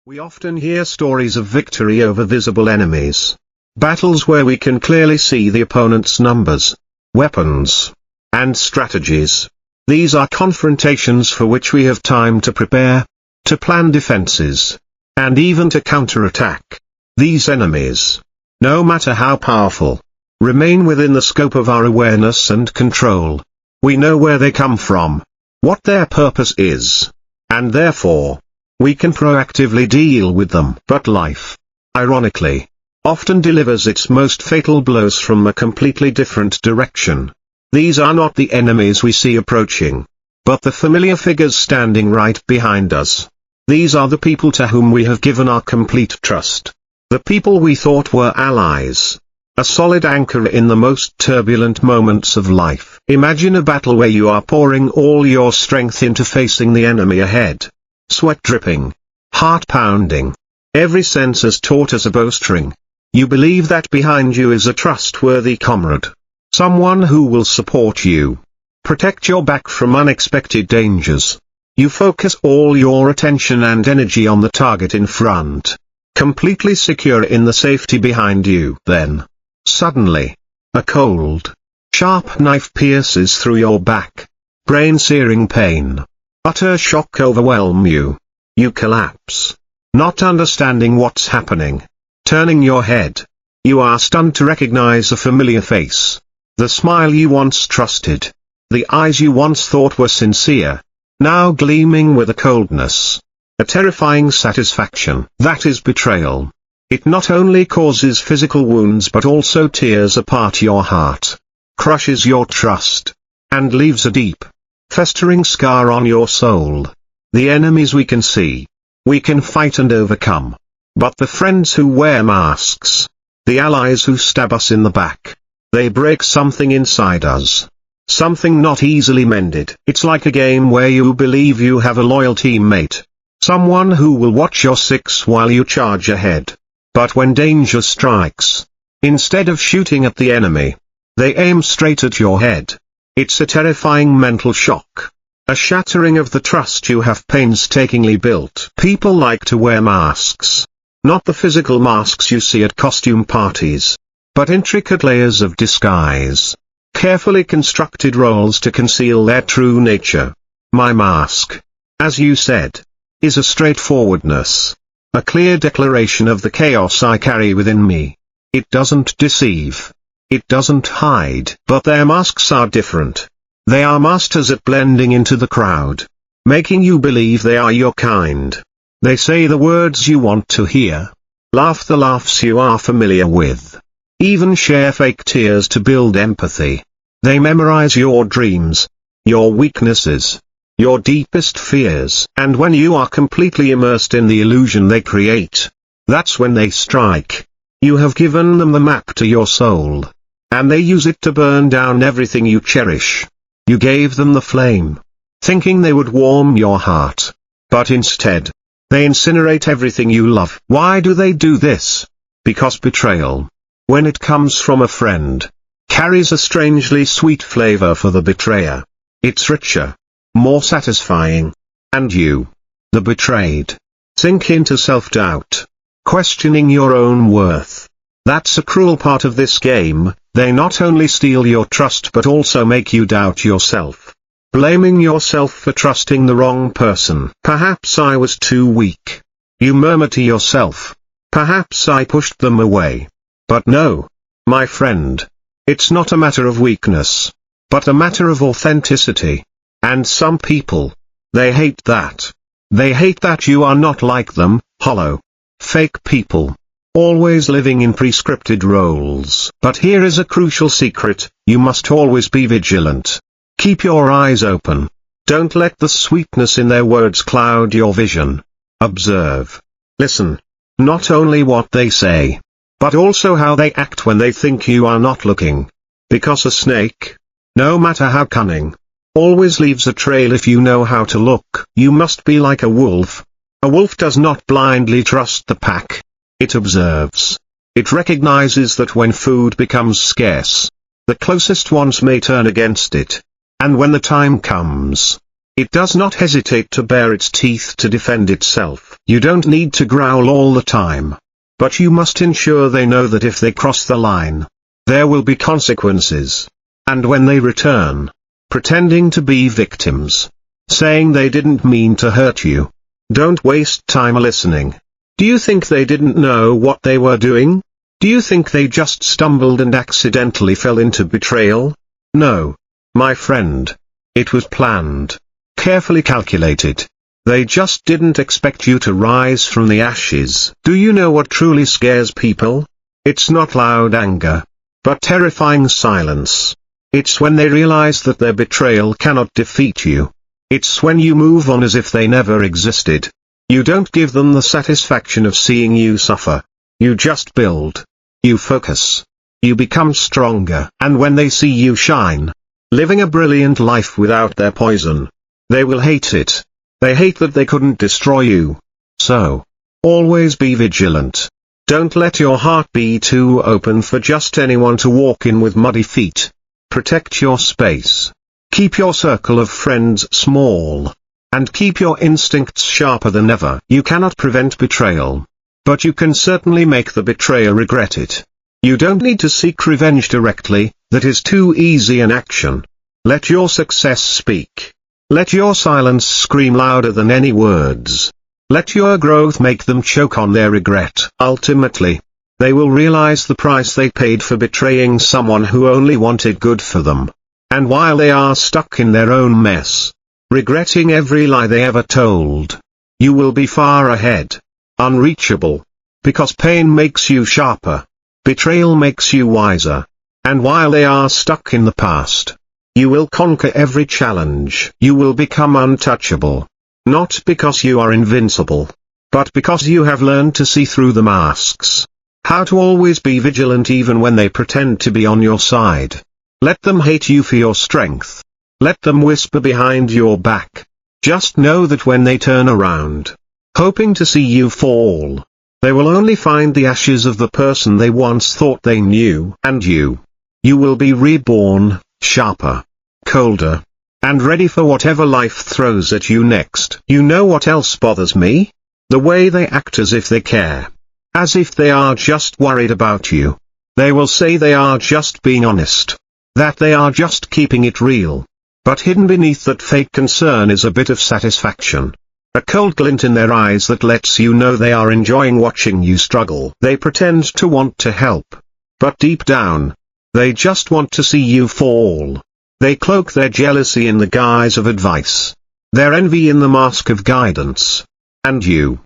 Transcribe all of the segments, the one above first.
We often hear stories of victory over visible enemies. Battles where we can clearly see the opponent's numbers, weapons, and strategies. These are confrontations for which we have time to prepare, to plan defenses, and even to counterattack. These enemies, no matter how powerful, remain within the scope of our awareness and control. We know where they come from, what their purpose is, and therefore, we can proactively deal with them. But life, ironically, often delivers its most fatal blows from a completely different direction. These are not the enemies we see approaching, but the familiar figures standing right behind us. These are the people to whom we have given our complete trust. The people we thought were allies. A solid anchor in the most turbulent moments of life. Imagine a battle where you are pouring all your strength into facing the enemy ahead. Sweat dripping, heart pounding, every sense as taut as a bowstring. You believe that behind you is a trustworthy comrade. Someone who will support you, protect your back from unexpected dangers. You focus all your attention and energy on the target in front, completely secure in the safety behind you. Then, suddenly, a cold, sharp knife pierces through your back. Brain-searing pain. Utter shock overwhelm you. You collapse, not understanding what's happening. Turning your head, you are stunned to recognize a familiar face. The smile you once trusted. The eyes you once thought were sincere, now gleaming with a coldness. A terrifying satisfaction. That is betrayal. It not only causes physical wounds but also tears apart your heart, crushes your trust, and leaves a deep, festering scar on your soul. The enemies we can see, we can fight and overcome. But the friends who wear masks, the allies who stab us in the back, they break something inside us. Something not easily mended. It's like a game where you believe you have a loyal teammate, someone who will watch your six while you charge ahead. But when danger strikes, instead of shooting at the enemy, they aim straight at your head. It's a terrifying mental shock, a shattering of the trust you have painstakingly built. People like to wear masks. Not the physical masks you see at costume parties, but intricate layers of disguise. Carefully constructed roles to conceal their true nature. My mask, as you said, is a straightforwardness. A clear declaration of the chaos I carry within me. It doesn't deceive. It doesn't hide. But their masks are different. They are masters at blending into the crowd, making you believe they are your kind. They say the words you want to hear, laugh the laughs you are familiar with, even share fake tears to build empathy. They memorize your dreams, your weaknesses, your deepest fears. And when you are completely immersed in the illusion they create, that's when they strike. You have given them the map to your soul, and they use it to burn down everything you cherish. You gave them the flame, thinking they would warm your heart, but instead, they incinerate everything you love. Why do they do this? Because betrayal, when it comes from a friend, carries a strangely sweet flavor for the betrayer. It's richer, more satisfying. And you, the betrayed, sink into self-doubt, questioning your own worth. That's a cruel part of this game. They not only steal your trust but also make you doubt yourself, blaming yourself for trusting the wrong person. Perhaps I was too weak. You murmur to yourself. Perhaps I pushed them away. But no, my friend. It's not a matter of weakness, but a matter of authenticity. And some people, they hate that. They hate that you are not like them, hollow, fake people, always living in prescripted roles. But here is a crucial secret: you must always be vigilant. Keep your eyes open. Don't let the sweetness in their words cloud your vision. Observe. Listen. Not only what they say, but also how they act when they think you are not looking. Because a snake, no matter how cunning, always leaves a trail if you know how to look. You must be like a wolf. A wolf does not blindly trust the pack. It observes. It recognizes that when food becomes scarce, the closest ones may turn against it. And when the time comes, It does not hesitate to bare its teeth to defend itself. You don't need to growl all the time. But you must ensure they know that if they cross the line, there will be consequences. And when they return, pretending to be victims, saying they didn't mean to hurt you, don't waste time listening. Do you think they didn't know what they were doing? Do you think they just stumbled and accidentally fell into betrayal? No, my friend. It was planned, carefully calculated. They just didn't expect you to rise from the ashes. Do you know what truly scares people? It's not loud anger, but terrifying silence. It's when they realize that their betrayal cannot defeat you. It's when you move on as if they never existed. You don't give them the satisfaction of seeing you suffer. You just build. You focus. You become stronger. And when they see you shine, living a brilliant life without their poison, they will hate it. They hate that they couldn't destroy you. So, always be vigilant. Don't let your heart be too open for just anyone to walk in with muddy feet. Protect your space. Keep your circle of friends small. And keep your instincts sharper than ever. You cannot prevent betrayal. But you can certainly make the betrayer regret it. You don't need to seek revenge directly, that is too easy an action. Let your success speak. Let your silence scream louder than any words. Let your growth make them choke on their regret. Ultimately, they will realize the price they paid for betraying someone who only wanted good for them. And while they are stuck in their own mess, regretting every lie they ever told, you will be far ahead. Unreachable. Because pain makes you sharper. Betrayal makes you wiser. And while they are stuck in the past, you will conquer every challenge. You will become untouchable. Not because you are invincible, but because you have learned to see through the masks. How to always be vigilant even when they pretend to be on your side. Let them hate you for your strength. Let them whisper behind your back. Just know that when they turn around, hoping to see you fall, they will only find the ashes of the person they once thought they knew. And you will be reborn, sharper, colder, and ready for whatever life throws at you next. You know what else bothers me? The way they act as if they care. As if they are just worried about you. They will say they are just being honest. That they are just keeping it real. But hidden beneath that fake concern is a bit of satisfaction. A cold glint in their eyes that lets you know they are enjoying watching you struggle. They pretend to want to help. But deep down, they just want to see you fall. They cloak their jealousy in the guise of advice. Their envy in the mask of guidance. And you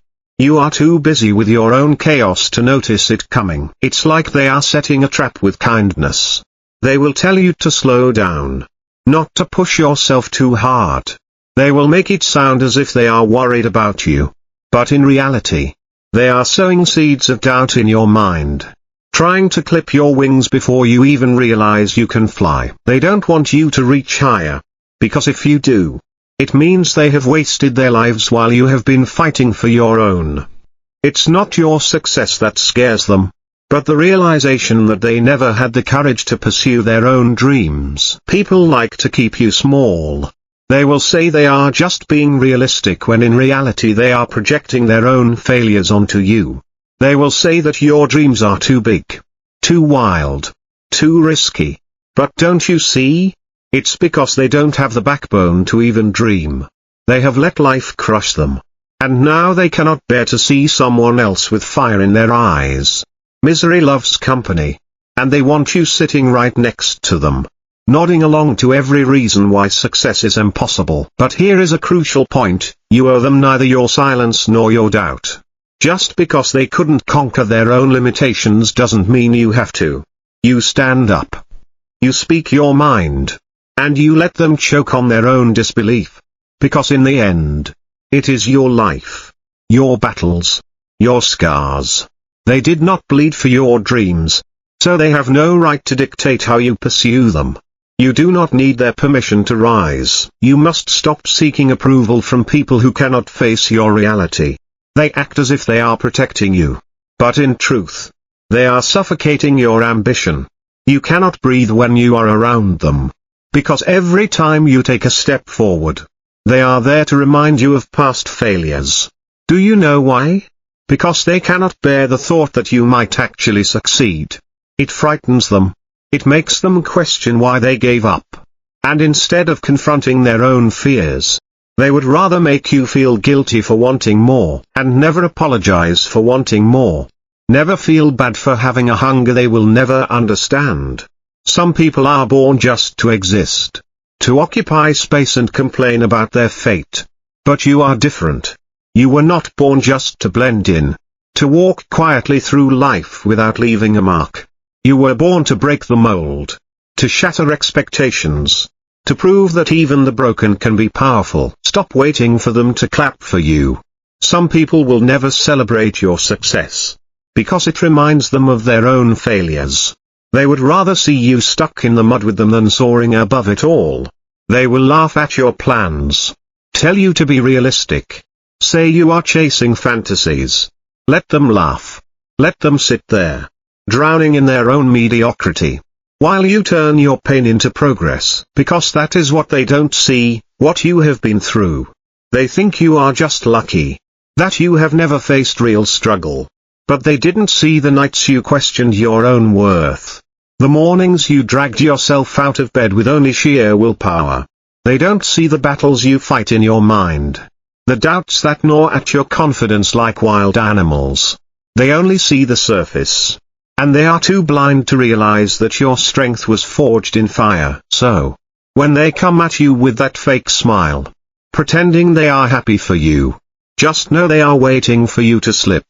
are too busy with your own chaos to notice it coming. It's like they are setting a trap with kindness. They will tell you to slow down. Not to push yourself too hard. They will make it sound as if they are worried about you. But in reality, they are sowing seeds of doubt in your mind. Trying to clip your wings before you even realize you can fly. They don't want you to reach higher. Because if you do, it means they have wasted their lives while you have been fighting for your own. It's not your success that scares them, but the realization that they never had the courage to pursue their own dreams. People like to keep you small. They will say they are just being realistic when in reality they are projecting their own failures onto you. They will say that your dreams are too big, too wild, too risky. But don't you see? It's because they don't have the backbone to even dream. They have let life crush them. And now they cannot bear to see someone else with fire in their eyes. Misery loves company. And they want you sitting right next to them, nodding along to every reason why success is impossible. But here is a crucial point: you owe them neither your silence nor your doubt. Just because they couldn't conquer their own limitations doesn't mean you have to. You stand up. You speak your mind. And you let them choke on their own disbelief. Because in the end, it is your life, your battles, your scars. They did not bleed for your dreams. So they have no right to dictate how you pursue them. You do not need their permission to rise. You must stop seeking approval from people who cannot face your reality. They act as if they are protecting you. But in truth, they are suffocating your ambition. You cannot breathe when you are around them. Because every time you take a step forward, They are there to remind you of past failures. Do you know why? Because they cannot bear the thought that you might actually succeed. It frightens them. It makes them question why they gave up. And instead of confronting their own fears, they would rather make you feel guilty for wanting more, and never apologize for wanting more. Never feel bad for having a hunger they will never understand. Some people are born just to exist, to occupy space and complain about their fate. But you are different. You were not born just to blend in, to walk quietly through life without leaving a mark. You were born to break the mold, to shatter expectations, to prove that even the broken can be powerful. Stop waiting for them to clap for you. Some people will never celebrate your success, because it reminds them of their own failures. They would rather see you stuck in the mud with them than soaring above it all. They will laugh at your plans, tell you to be realistic, say you are chasing fantasies. Let them laugh. Let them sit there, drowning in their own mediocrity, while you turn your pain into progress, because that is what they don't see, what you have been through. They think you are just lucky, that you have never faced real struggle. But they didn't see the nights you questioned your own worth, the mornings you dragged yourself out of bed with only sheer willpower. They don't see the battles you fight in your mind, the doubts that gnaw at your confidence like wild animals. They only see the surface, and they are too blind to realize that your strength was forged in fire. So, when they come at you with that fake smile, pretending they are happy for you, just know they are waiting for you to slip.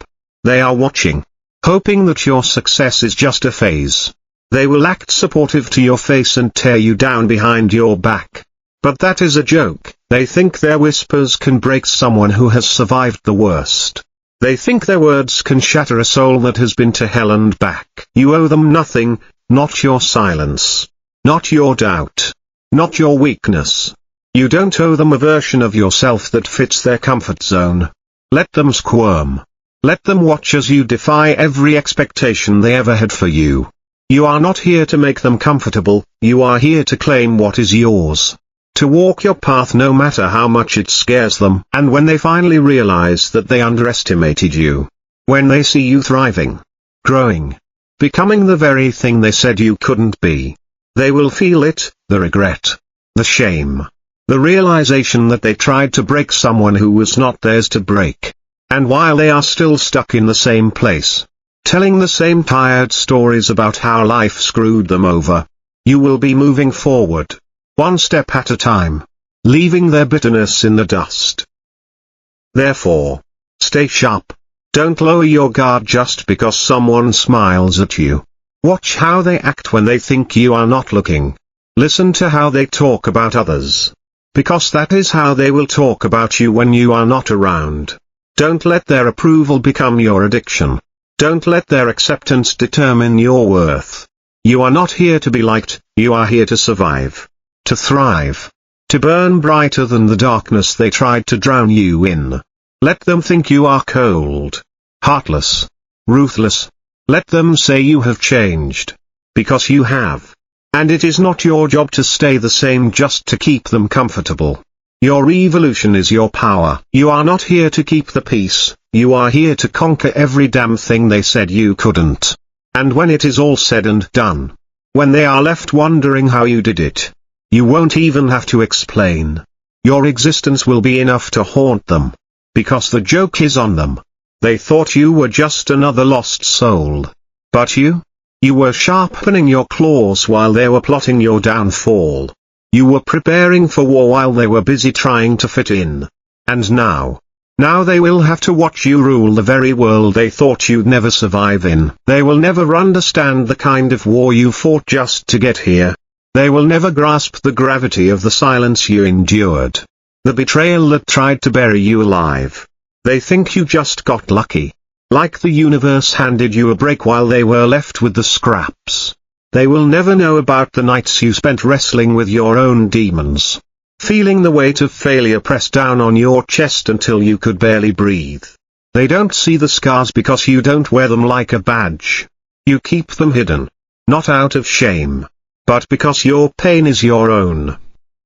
They are watching, hoping that your success is just a phase. They will act supportive to your face and tear you down behind your back. But that is a joke. They think their whispers can break someone who has survived the worst. They think their words can shatter a soul that has been to hell and back. You owe them nothing, not your silence, not your doubt, not your weakness. You don't owe them a version of yourself that fits their comfort zone. Let them squirm. Let them watch as you defy every expectation they ever had for you. You are not here to make them comfortable, you are here to claim what is yours. To walk your path no matter how much it scares them. And when they finally realize that they underestimated you, when they see you thriving, growing, becoming the very thing they said you couldn't be, they will feel it, the regret, the shame, the realization that they tried to break someone who was not theirs to break. And while they are still stuck in the same place, telling the same tired stories about how life screwed them over, you will be moving forward, one step at a time, leaving their bitterness in the dust. Therefore, stay sharp. Don't lower your guard just because someone smiles at you. Watch how they act when they think you are not looking. Listen to how they talk about others, because that is how they will talk about you when you are not around. Don't let their approval become your addiction. Don't let their acceptance determine your worth. You are not here to be liked, you are here to survive, to thrive, to burn brighter than the darkness they tried to drown you in. Let them think you are cold, heartless, ruthless. Let them say you have changed, because you have. And it is not your job to stay the same just to keep them comfortable. Your evolution is your power. You are not here to keep the peace, you are here to conquer every damn thing they said you couldn't. And when it is all said and done, when they are left wondering how you did it, you won't even have to explain. Your existence will be enough to haunt them, because the joke is on them. They thought you were just another lost soul. But you were sharpening your claws while they were plotting your downfall. You were preparing for war while they were busy trying to fit in. And now they will have to watch you rule the very world they thought you'd never survive in. They will never understand the kind of war you fought just to get here. They will never grasp the gravity of the silence you endured, the betrayal that tried to bury you alive. They think you just got lucky, like the universe handed you a break while they were left with the scraps. They will never know about the nights you spent wrestling with your own demons, feeling the weight of failure press down on your chest until you could barely breathe. They don't see the scars because you don't wear them like a badge. You keep them hidden, not out of shame, but because your pain is your own.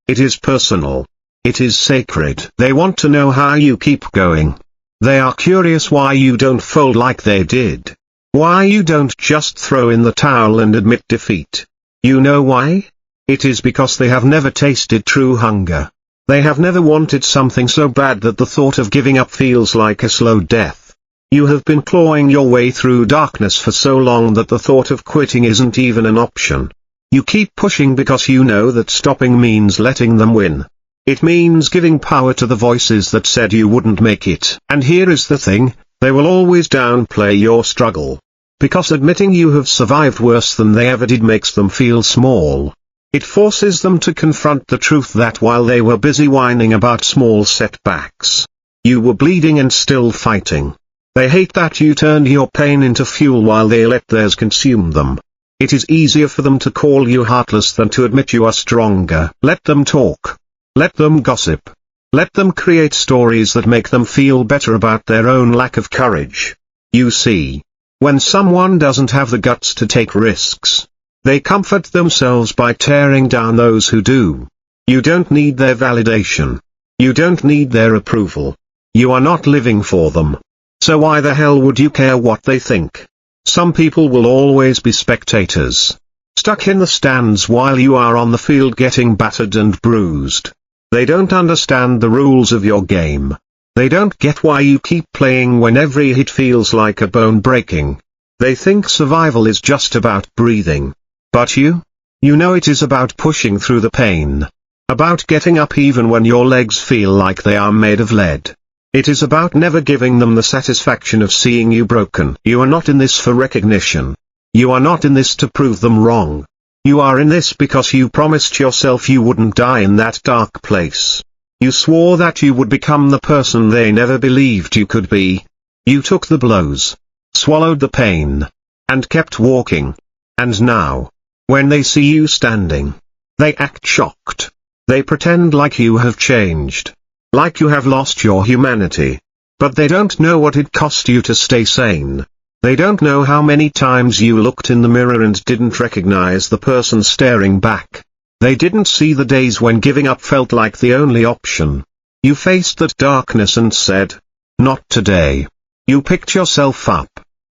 It is personal. It is sacred. They want to know how you keep going. They are curious why you don't fold like they did. Why you don't just throw in the towel and admit defeat. You know why? It is because they have never tasted true hunger. They have never wanted something so bad that the thought of giving up feels like a slow death. You have been clawing your way through darkness for so long that the thought of quitting isn't even an option. You keep pushing because you know that stopping means letting them win. It means giving power to the voices that said you wouldn't make it. And here is the thing, they will always downplay your struggle. Because admitting you have survived worse than they ever did makes them feel small. It forces them to confront the truth that while they were busy whining about small setbacks, you were bleeding and still fighting. They hate that you turned your pain into fuel while they let theirs consume them. It is easier for them to call you heartless than to admit you are stronger. Let them talk. Let them gossip. Let them create stories that make them feel better about their own lack of courage. You see, when someone doesn't have the guts to take risks, they comfort themselves by tearing down those who do. You don't need their validation. You don't need their approval. You are not living for them. So why the hell would you care what they think? Some people will always be spectators, stuck in the stands while you are on the field getting battered and bruised. They don't understand the rules of your game. They don't get why you keep playing when every hit feels like a bone breaking. They think survival is just about breathing. But you know it is about pushing through the pain. About getting up even when your legs feel like they are made of lead. It is about never giving them the satisfaction of seeing you broken. You are not in this for recognition. You are not in this to prove them wrong. You are in this because you promised yourself you wouldn't die in that dark place. You swore that you would become the person they never believed you could be. You took the blows, swallowed the pain, and kept walking. And now, when they see you standing, they act shocked. They pretend like you have changed. Like you have lost your humanity. But they don't know what it cost you to stay sane. They don't know how many times you looked in the mirror and didn't recognize the person staring back. They didn't see the days when giving up felt like the only option. You faced that darkness and said, "Not today." You picked yourself up,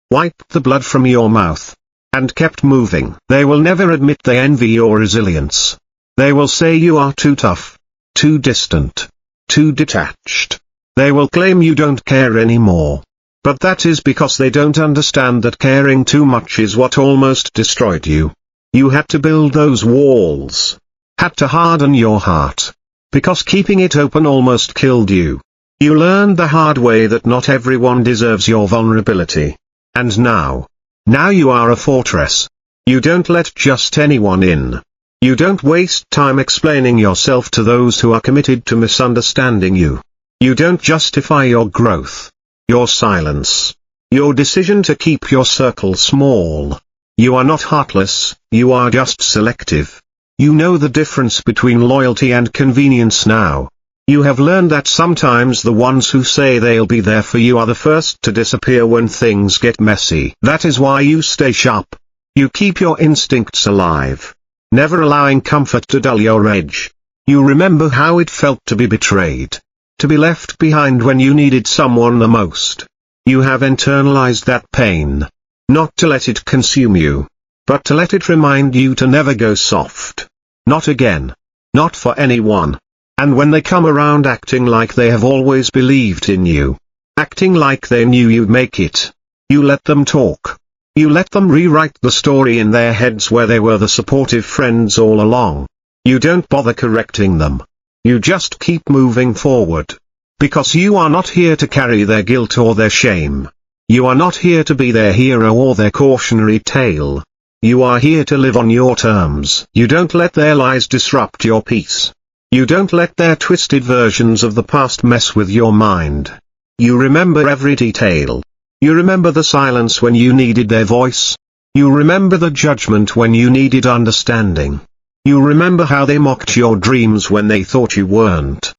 wiped the blood from your mouth, and kept moving. They will never admit they envy your resilience. They will say you are too tough, too distant, too detached. They will claim you don't care anymore. But that is because they don't understand that caring too much is what almost destroyed you. You had to build those walls. Had to harden your heart. Because keeping it open almost killed you. You learned the hard way that not everyone deserves your vulnerability. And now you are a fortress. You don't let just anyone in. You don't waste time explaining yourself to those who are committed to misunderstanding you. You don't justify your growth, your silence, your decision to keep your circle small. You are not heartless, you are just selective. You know the difference between loyalty and convenience now. You have learned that sometimes the ones who say they'll be there for you are the first to disappear when things get messy. That is why you stay sharp. You keep your instincts alive, never allowing comfort to dull your edge. You remember how it felt to be betrayed, to be left behind when you needed someone the most. You have internalized that pain, not to let it consume you, but to let it remind you to never go soft. Not again. Not for anyone. And when they come around acting like they have always believed in you, acting like they knew you'd make it, you let them talk. You let them rewrite the story in their heads where they were the supportive friends all along. You don't bother correcting them. You just keep moving forward. Because you are not here to carry their guilt or their shame. You are not here to be their hero or their cautionary tale. You are here to live on your terms. You don't let their lies disrupt your peace. You don't let their twisted versions of the past mess with your mind. You remember every detail. You remember the silence when you needed their voice. You remember the judgment when you needed understanding. You remember how they mocked your dreams when they thought you weren't